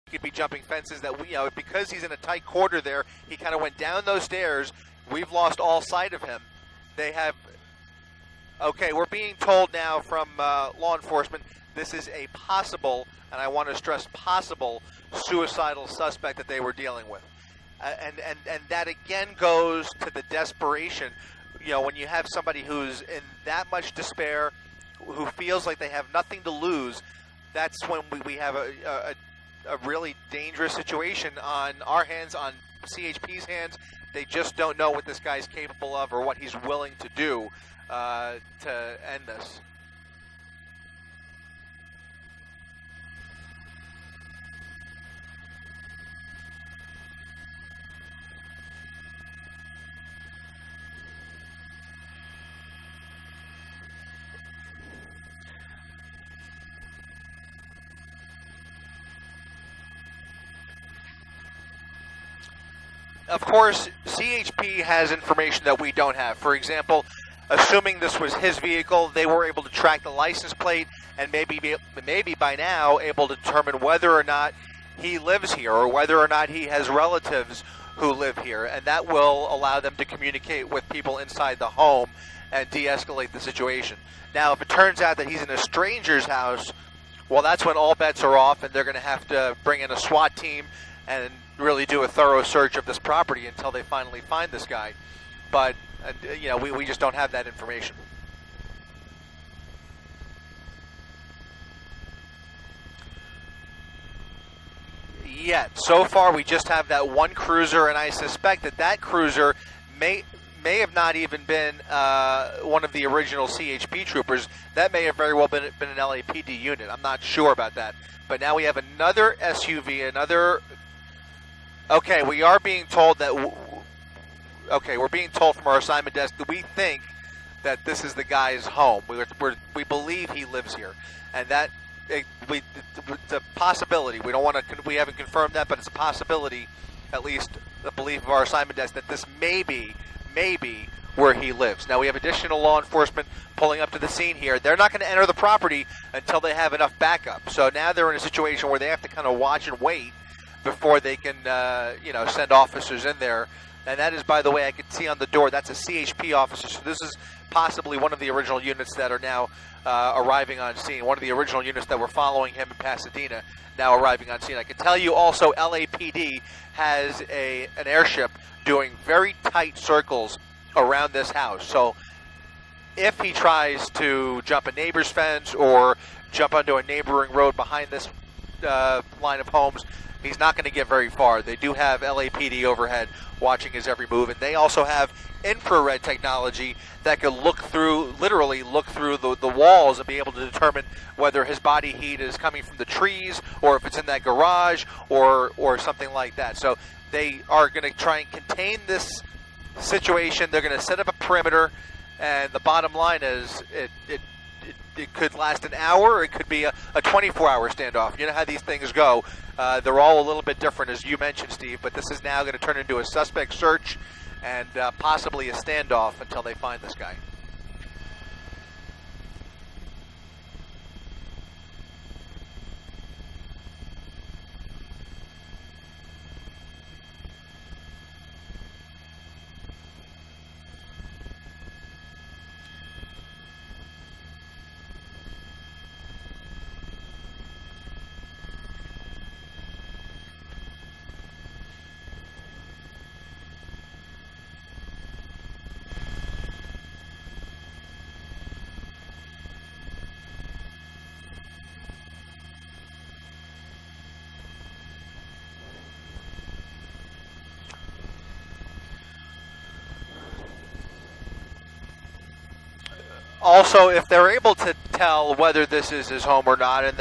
could be jumping fences that we, because he's in a tight quarter there, he kind of went down those stairs. We've lost all sight of him. They have, okay, we're being told now from law enforcement, this is a possible, and I want to stress possible, suicidal suspect that they were dealing with. And that again goes to the desperation. When you have somebody who's in that much despair, who feels like they have nothing to lose, that's when we have a really dangerous situation on our hands, on CHP's hands. They just don't know what this guy's capable of or what he's willing to do to end this. Of course, CHP has information that we don't have. For example, assuming this was his vehicle, they were able to track the license plate and maybe by now able to determine whether or not he lives here or whether or not he has relatives who live here. And that will allow them to communicate with people inside the home and de-escalate the situation. Now, if it turns out that he's in a stranger's house, well, that's when all bets are off and they're going to have to bring in a SWAT team and really do a thorough search of this property until they finally find this guy. But, we just don't have that information. Yet. So far, we just have that one cruiser, and I suspect that cruiser may have not even been one of the original CHP troopers. That may have very well been an LAPD unit. I'm not sure about that. But now we have another SUV, another... Okay, we are being told that... Okay, we're being told from our assignment desk that we think that this is the guy's home. We believe he lives here, and that it's a possibility. We haven't confirmed that, but it's a possibility, at least the belief of our assignment desk, that this may be where he lives. Now we have additional law enforcement pulling up to the scene here. They're not going to enter the property until they have enough backup. So now they're in a situation where they have to kind of watch and wait before they can, send officers in there. And that is, by the way, I can see on the door, that's a CHP officer. So this is possibly one of the original units that are now arriving on scene. One of the original units that were following him in Pasadena now arriving on scene. I can tell you also LAPD has an airship doing very tight circles around this house. So if he tries to jump a neighbor's fence or jump onto a neighboring road behind this line of homes, he's not going to get very far. They do have LAPD overhead watching his every move, and they also have infrared technology that can literally look through the walls and be able to determine whether his body heat is coming from the trees or if it's in that garage or something like that. So they are going to try and contain this situation. They're going to set up a perimeter, and the bottom line is it could last an hour, or it could be a 24-hour standoff. You know how these things go. They're all a little bit different, as you mentioned, Steve, but this is now going to turn into a suspect search and possibly a standoff until they find this guy. Also, if they're able to tell whether this is his home or not, and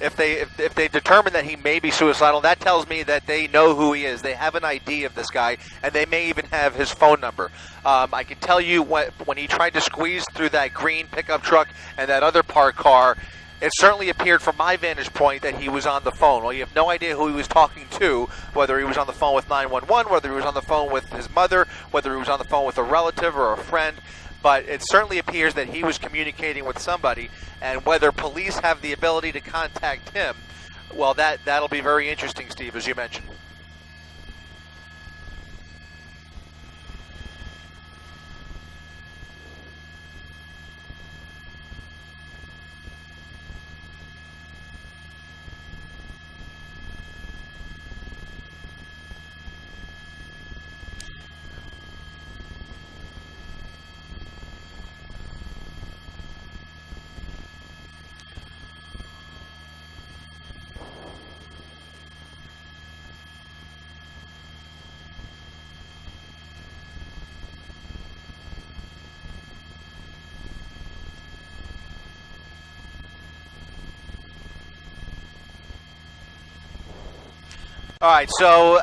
if they determine that he may be suicidal, that tells me that they know who he is. They have an ID of this guy, and they may even have his phone number. I can tell you when he tried to squeeze through that green pickup truck and that other parked car, it certainly appeared from my vantage point that he was on the phone. Well, you have no idea who he was talking to, whether he was on the phone with 911, whether he was on the phone with his mother, whether he was on the phone with a relative or a friend. But it certainly appears that he was communicating with somebody, and whether police have the ability to contact him Well, that'll be very interesting, Steve, as you mentioned. All right, so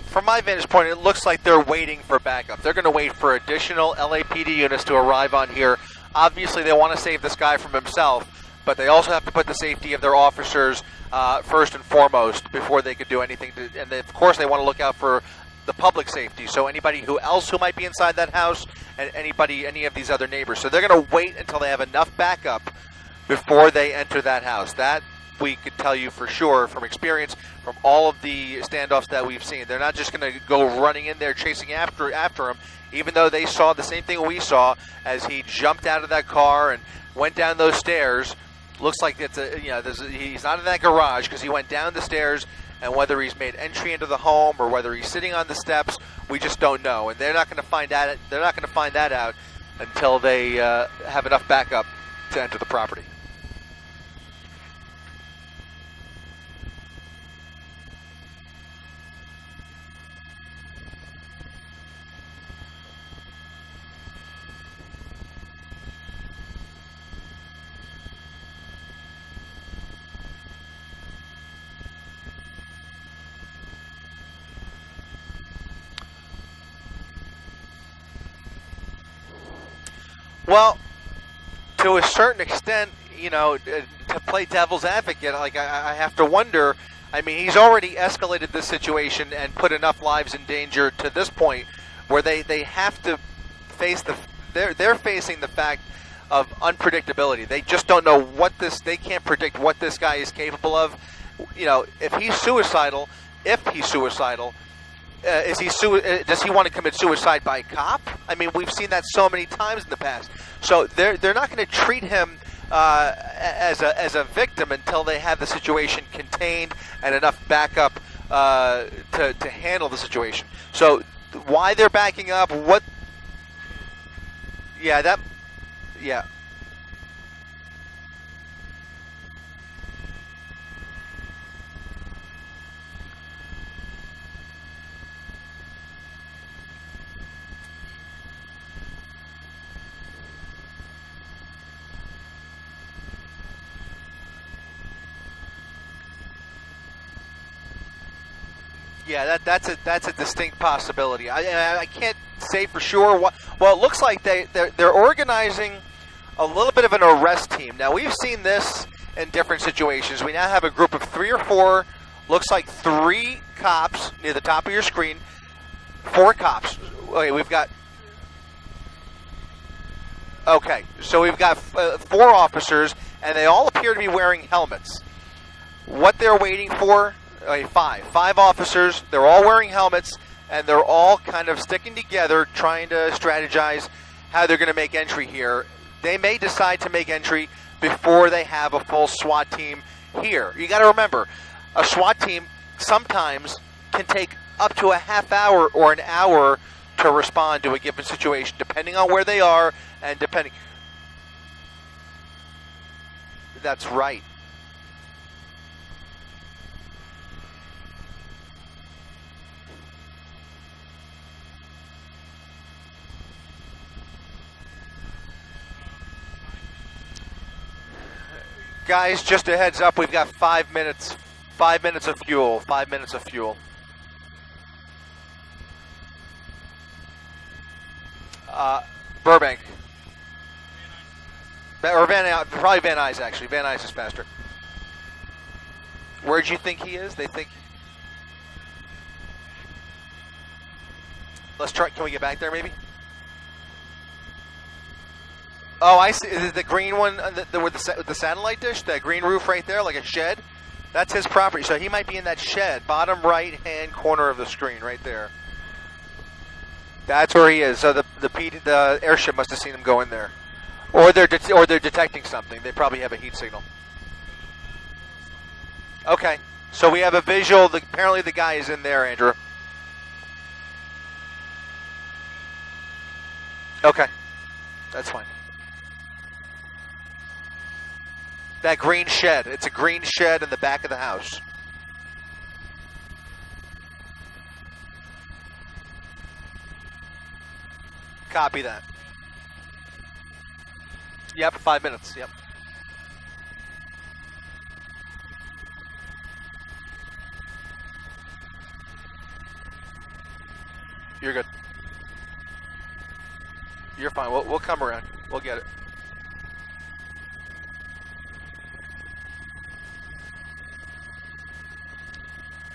from my vantage point, it looks like they're waiting for backup. They're going to wait for additional LAPD units to arrive on here. Obviously, they want to save this guy from himself, but they also have to put the safety of their officers first and foremost before they could do anything. And of course, they want to look out for the public safety, so anybody who might be inside that house and any of these other neighbors. So they're going to wait until they have enough backup before they enter that house. That we could tell you for sure from experience from all of the standoffs that we've seen. They're not just going to go running in there chasing after him, even though they saw the same thing we saw as he jumped out of that car and went down those stairs. Looks like it's he's not in that garage because he went down the stairs, and whether he's made entry into the home or whether he's sitting on the steps, we just don't know. And they're not going to find out. They're not going to find that out until they have enough backup to enter the property. Well, to a certain extent, to play devil's advocate, like I have to wonder. I mean, he's already escalated this situation and put enough lives in danger to this point where they have to face they're facing the fact of unpredictability. They just don't know they can't predict what this guy is capable of. If he's suicidal, does he want to commit suicide by cop? I mean, we've seen that so many times in the past. So they're not going to treat him as a victim until they have the situation contained and enough backup to handle the situation. So why they're backing up? Yeah. Yeah, that's a distinct possibility. I can't say for sure what. Well, it looks like they're organizing a little bit of an arrest team. Now we've seen this in different situations. We now have a group of 3 or 4. Looks like 3 cops near the top of your screen. 4 cops. Okay, we've got. Okay, so we've got 4 officers, and they all appear to be wearing helmets. What they're waiting for. Okay, 5 officers. They're all wearing helmets, and they're all kind of sticking together, trying to strategize how they're going to make entry here. They may decide to make entry before they have a full SWAT team here. You got to remember, a SWAT team sometimes can take up to a half hour or an hour to respond to a given situation, depending on where they are and depending. That's right. Guys, just a heads up, we've got 5 minutes. 5 minutes of fuel. 5 minutes of fuel. Burbank. Or probably Van Nuys, actually. Van Nuys is faster. Where'd you think he is? They think. Let's try. Can we get back there, maybe? Oh, I see. Is it the green one with the satellite dish? That green roof right there, like a shed? That's his property, so he might be in that shed, bottom right-hand corner of the screen, right there. That's where he is. So the airship must have seen him go in there, or they're detecting something. They probably have a heat signal. Okay, so we have a visual. Apparently, the guy is in there, Andrew. Okay, that's fine. That green shed. It's a green shed in the back of the house. Copy that. Yep, 5 minutes. Yep. You're good. You're fine. We'll come around. We'll get it.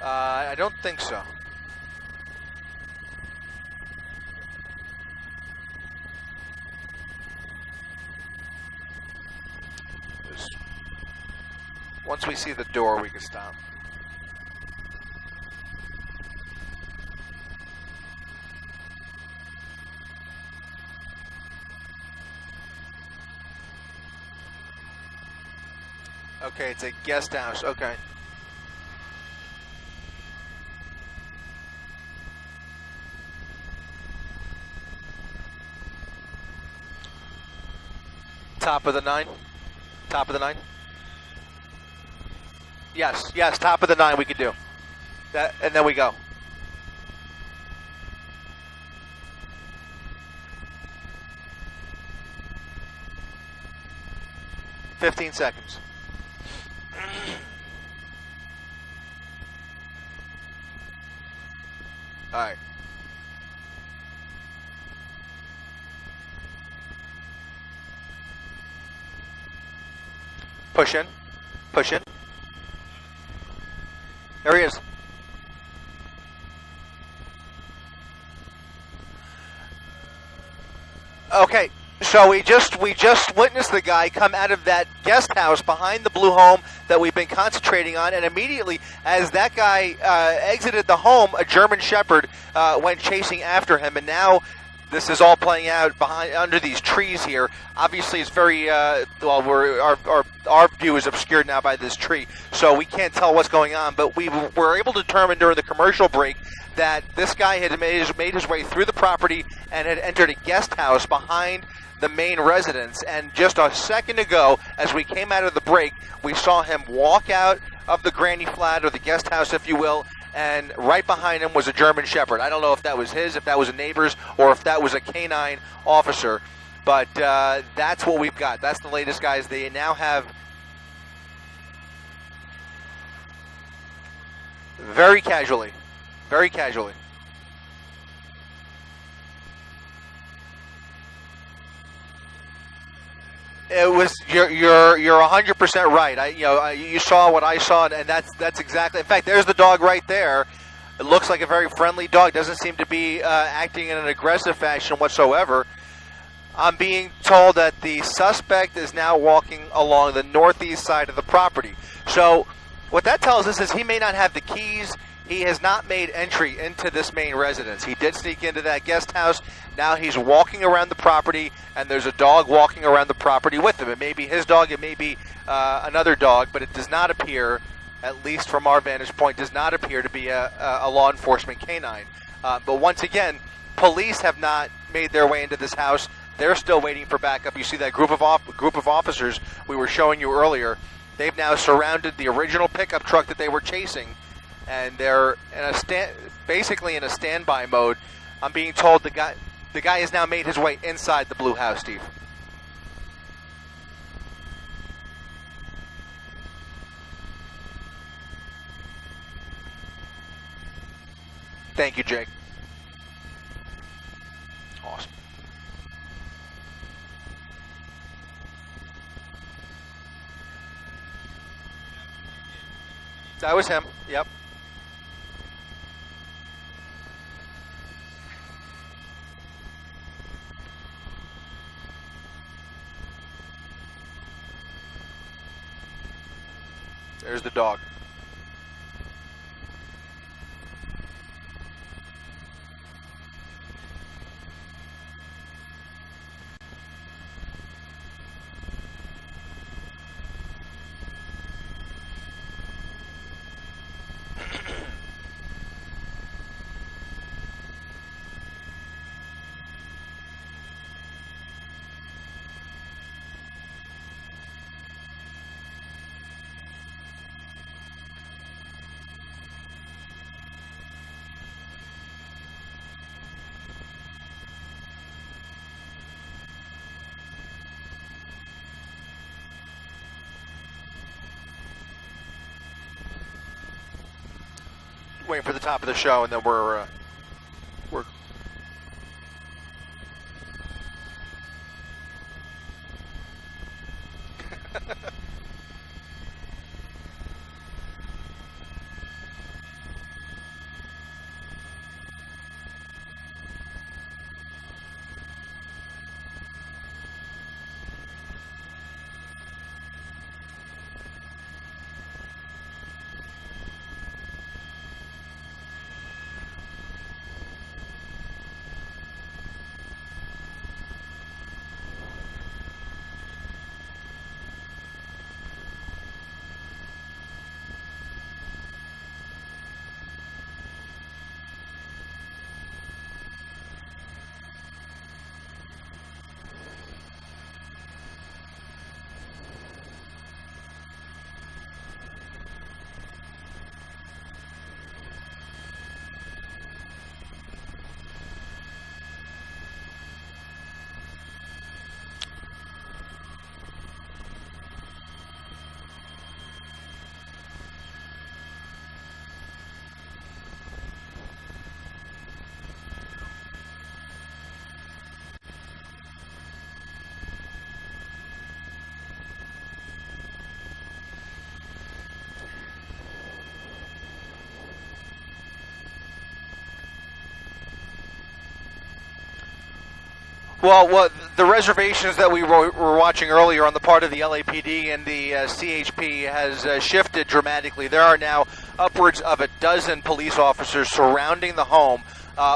I don't think so. Once we see the door, we can stop. Okay, it's a guest house. Okay. Top of the 9? Top of the 9? Yes, top of the 9 we could do. That, and then we go. $15 seconds. All right. Push in. Push in. There he is. Okay, so we just witnessed the guy come out of that guest house behind the blue home that we've been concentrating on, and immediately as that guy exited the home, a German Shepherd went chasing after him, and now this is all playing out under these trees here. Obviously, it's very our view is obscured now by this tree, so we can't tell what's going on. But we were able to determine during the commercial break that this guy had made his way through the property and had entered a guest house behind the main residence. And just a second ago, as we came out of the break, we saw him walk out of the granny flat, or the guest house, if you will, and right behind him was a German Shepherd. I don't know if that was his, if that was a neighbor's, or if that was a canine officer, but that's what we've got. That's the latest, guys. They now have very casually. It was you're 100% right. You saw what I saw, and that's exactly. In fact, there's the dog right there. It looks like a very friendly dog. Doesn't seem to be acting in an aggressive fashion whatsoever. I'm being told that the suspect is now walking along the northeast side of the property. So what that tells us is he may not have the keys. He has not made entry into this main residence. He did sneak into that guest house. Now he's walking around the property, and there's a dog walking around the property with him. It may be his dog, it may be another dog, but it does not appear, at least from our vantage point, does not appear to be a law enforcement canine. But once again, police have not made their way into this house. They're still waiting for backup. You see that group of officers we were showing you earlier. They've now surrounded the original pickup truck that they were chasing, and they're in basically in a standby mode. I'm being told the guy has now made his way inside the blue house, Steve. Thank you, Jake. Awesome. That was him. Yep. There's the dog. waiting for the top of the show, and then we're Well, the reservations that we were watching earlier on the part of the LAPD and the CHP has shifted dramatically. There are now upwards of a dozen police officers surrounding the home,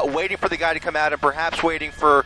waiting for the guy to come out and perhaps waiting for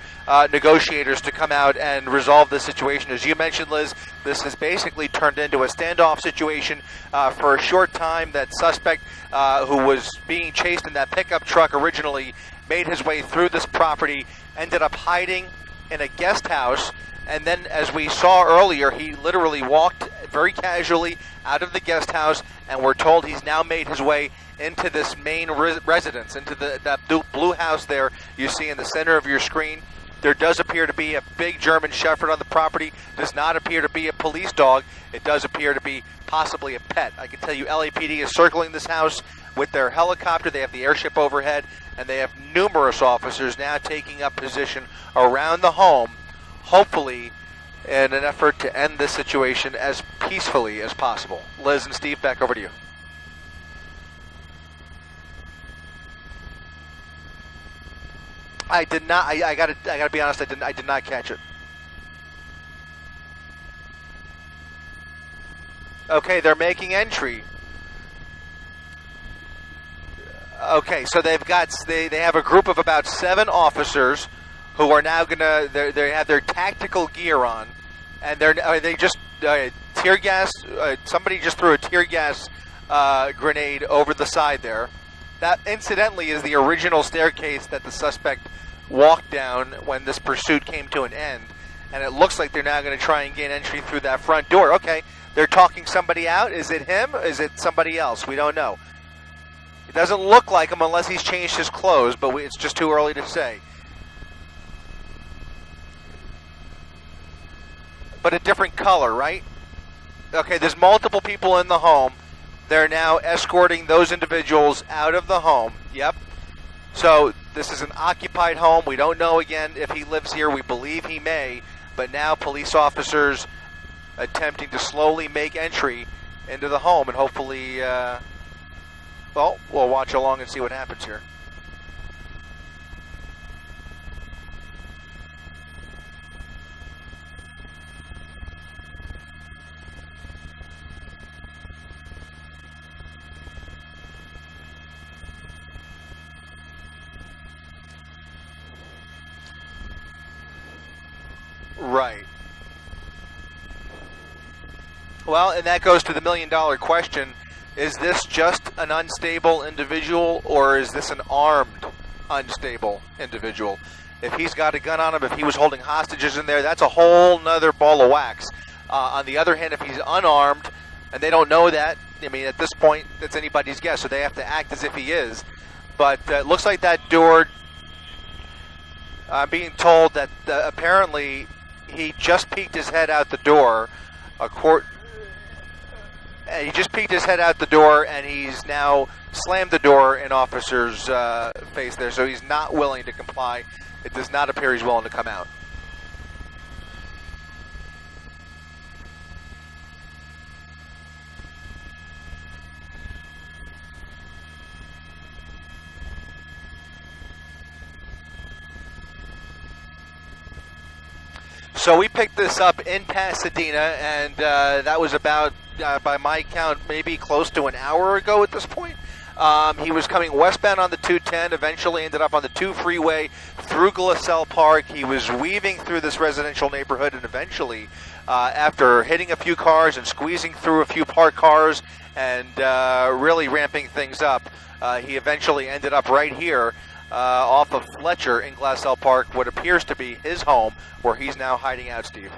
negotiators to come out and resolve this situation. As you mentioned, Liz, this has basically turned into a standoff situation for a short time. That suspect who was being chased in that pickup truck originally made his way through this property, ended up hiding in a guest house, and then, as we saw earlier, he literally walked very casually out of the guest house, and we're told he's now made his way into this main residence, into that blue house there you see in the center of your screen. There does appear to be a big German Shepherd on the property. Does not appear to be a police dog. It does appear to be possibly a pet. I can tell you LAPD is circling this house with their helicopter. They have the airship overhead, and they have numerous officers now taking up position around the home, hopefully in an effort to end this situation as peacefully as possible. Liz and Steve, back over to you. I did not. I gotta be honest. I did not catch it. Okay, they're making entry. Okay, so they have a group of about 7 officers who are now gonna they have their tactical gear on, and they just tear gas. Somebody just threw a tear gas grenade over the side there. That, incidentally, is the original staircase that the suspect walked down when this pursuit came to an end, and it looks like they're now going to try and gain entry through that front door. Okay, they're talking somebody out. Is it him? Is it somebody else? We don't know. It doesn't look like him unless he's changed his clothes, but it's just too early to say. But a different color, right? Okay, there's multiple people in the home. They're now escorting those individuals out of the home. Yep. So this is an occupied home. We don't know, again, if he lives here. We believe he may. But now police officers attempting to slowly make entry into the home, and hopefully, well, we'll watch along and see what happens here. Right. Well, and that goes to the million-dollar question. Is this just an unstable individual, or is this an armed, unstable individual? If he's got a gun on him, if he was holding hostages in there, that's a whole nother ball of wax. On the other hand, if he's unarmed, and they don't know that, I mean, at this point, it's anybody's guess, so they have to act as if he is. But it looks like that door, I'm being told that apparently he just peeked his head out the door, And he just peeked his head out the door, and he's now slammed the door in officer's face there, so he's not willing to comply. It does not appear he's willing to come out. So we picked this up in Pasadena, and that was about, by my count, maybe close to an hour ago at this point. He was coming westbound on the 210, eventually ended up on the 2 freeway through Glassell Park. He was weaving through this residential neighborhood, and eventually, after hitting a few cars and squeezing through a few parked cars and really ramping things up, he eventually ended up right here off of Fletcher in Glassell Park, what appears to be his home, where he's now hiding out, Steve.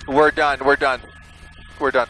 We're done. We're done. We're done.